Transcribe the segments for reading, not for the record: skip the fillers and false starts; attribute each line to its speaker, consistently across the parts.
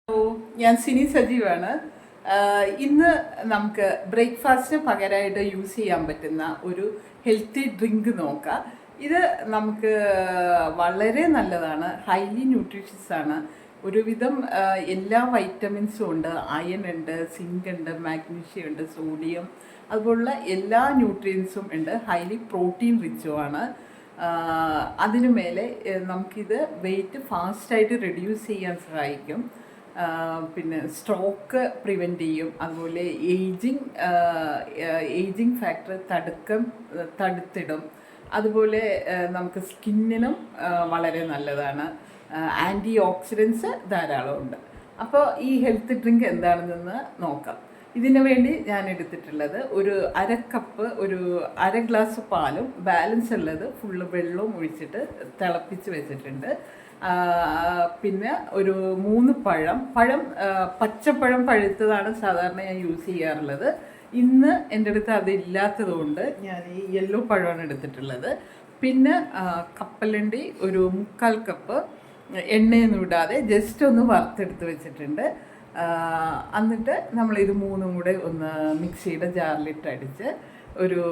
Speaker 1: Hello, ഞാൻ സിനി സജീവാണ്. ഇന്ന് നമുക്ക് ബ്രേക്ക്ഫാസ്റ്റിന് പകരമായിട്ട് യൂസ് ചെയ്യാൻ പറ്റുന്ന ഒരു ഹെൽത്തി ഡ്രിങ്ക് നോക്കാം. ഇത് നമുക്ക് വളരെ നല്ലതാണ്, ഹൈലി ന്യൂട്രീഷ്യസ് ആണ്. ഒരുവിധം എല്ലാ വൈറ്റമിൻസും ഉണ്ട്. അയൺ ഉണ്ട്, സിങ്ക് ഉണ്ട്, മാഗ്നീഷ്യം ഉണ്ട്, സോഡിയം, അതുപോലുള്ള എല്ലാ ന്യൂട്രിയൻസും ഉണ്ട്. ഹൈലി പ്രോട്ടീൻ റിച്ചുമാണ്. അതിനു മേലെ നമുക്കിത് വെയിറ്റ് ഫാസ്റ്റായിട്ട് റെഡ്യൂസ് ചെയ്യാൻ സഹായിക്കും. പിന്നെ സ്ട്രോക്ക് പ്രിവെൻറ്റ് ചെയ്യും. അതുപോലെ ഏജിങ് ഫാക്ടർ തടുത്തിടും. അതുപോലെ നമുക്ക് സ്കിന്നിനും വളരെ നല്ലതാണ്. ആൻറ്റി ഓക്സിഡൻസ് ധാരാളമുണ്ട്. അപ്പോൾ ഈ ഹെൽത്ത് ഡ്രിങ്ക് എന്താണെന്ന് നോക്കാം. ഇതിനു വേണ്ടി ഞാൻ എടുത്തിട്ടുള്ളത് ഒരു അര ഗ്ലാസ് പാലും ബാലൻസ് ഉള്ളത് ഫുള്ള് വെള്ളവും ഒഴിച്ചിട്ട് തിളപ്പിച്ച് വെച്ചിട്ടുണ്ട്. പിന്നെ ഒരു 3 പഴം പച്ചപ്പഴം പഴുത്തതാണ് സാധാരണ ഞാൻ യൂസ് ചെയ്യാറുള്ളത്. ഇന്ന് എൻ്റെ അടുത്ത് അതില്ലാത്തത് കൊണ്ട് ഞാൻ ഈ യെല്ലോ പഴമാണ് എടുത്തിട്ടുള്ളത്. പിന്നെ കപ്പലണ്ടി ഒരു 3/4 കപ്പ് എണ്ണയൊന്നും ഇടാതെ ജസ്റ്റ് ഒന്ന് വറുത്തെടുത്ത് വെച്ചിട്ടുണ്ട്. എന്നിട്ട് നമ്മളിത് മൂന്നും കൂടെ ഒന്ന് മിക്സിയുടെ ജാറിലിട്ട് അടിച്ച് ഒരു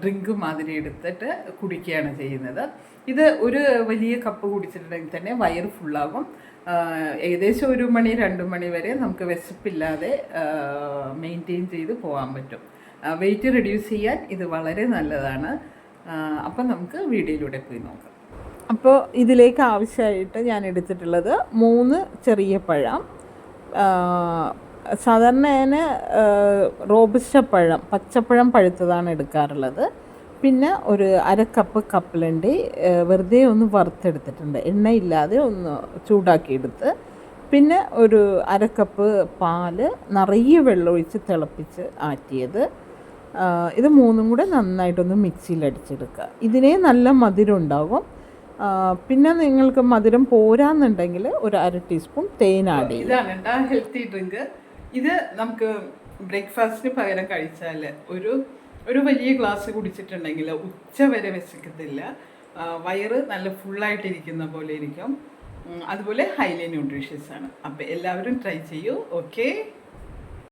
Speaker 1: ഡ്രിങ്ക് മാതിരി എടുത്തിട്ട് കുടിക്കുകയാണ് ചെയ്യുന്നത്. ഇത് ഒരു വലിയ കപ്പ് കുടിച്ചിട്ടുണ്ടെങ്കിൽ തന്നെ വയറ് ഫുള്ളാകും. ഏകദേശം 1 മണി 2 മണി വരെ നമുക്ക് വിശപ്പില്ലാതെ മെയിൻറ്റെയിൻ ചെയ്ത് പോകാൻ പറ്റും. വെയിറ്റ് റെഡ്യൂസ് ചെയ്യാൻ ഇത് വളരെ നല്ലതാണ്. അപ്പം നമുക്ക് വീഡിയോയിലൂടെ പോയി നോക്കാം. അപ്പോൾ ഇതിലേക്ക് ആവശ്യമായിട്ട് ഞാൻ എടുത്തിട്ടുള്ളത് 3 ചെറിയ പഴം, സാധാരണ ഞാൻ റോബസ്റ്റ പഴം പച്ചപ്പഴം പഴുത്തതാണ് എടുക്കാറുള്ളത്. പിന്നെ ഒരു അര കപ്പ് കപ്പലണ്ടി വെറുതെ ഒന്ന് വറുത്തെടുത്തിട്ടുണ്ട്, എണ്ണയില്ലാതെ ഒന്ന് ചൂടാക്കിയെടുത്ത്. പിന്നെ ഒരു അര കപ്പ് പാല് നിറയെ വെള്ളമൊഴിച്ച് തിളപ്പിച്ച് ആറ്റിയത്. ഇത് മൂന്നും കൂടെ നന്നായിട്ടൊന്ന് മിക്സിയിൽ അടിച്ചെടുക്കുക. ഇതിനെ നല്ല മധുരം ഉണ്ടാകും. പിന്നെ നിങ്ങൾക്ക് മധുരം പോരാന്നുണ്ടെങ്കിൽ ഒരു അര ടീസ്പൂൺ തേൻ ആഡ് ചെയ്യും. ഇതാണ് ഹെൽത്തി ഡ്രിങ്ക്. ഇത് നമുക്ക് ബ്രേക്ക്ഫാസ്റ്റിന് പകരം കഴിച്ചാൽ ഒരു വലിയ ഗ്ലാസ് കുടിച്ചിട്ടുണ്ടെങ്കിൽ ഉച്ച വരെ വിശക്കത്തില്ല. വയറ് നല്ല ഫുള്ളായിട്ടിരിക്കുന്ന പോലെ ഇരിക്കും. അതുപോലെ ഹൈലി ന്യൂട്രീഷ്യസ് ആണ്. അപ്പോൾ എല്ലാവരും ട്രൈ ചെയ്യൂ. ഓക്കെ.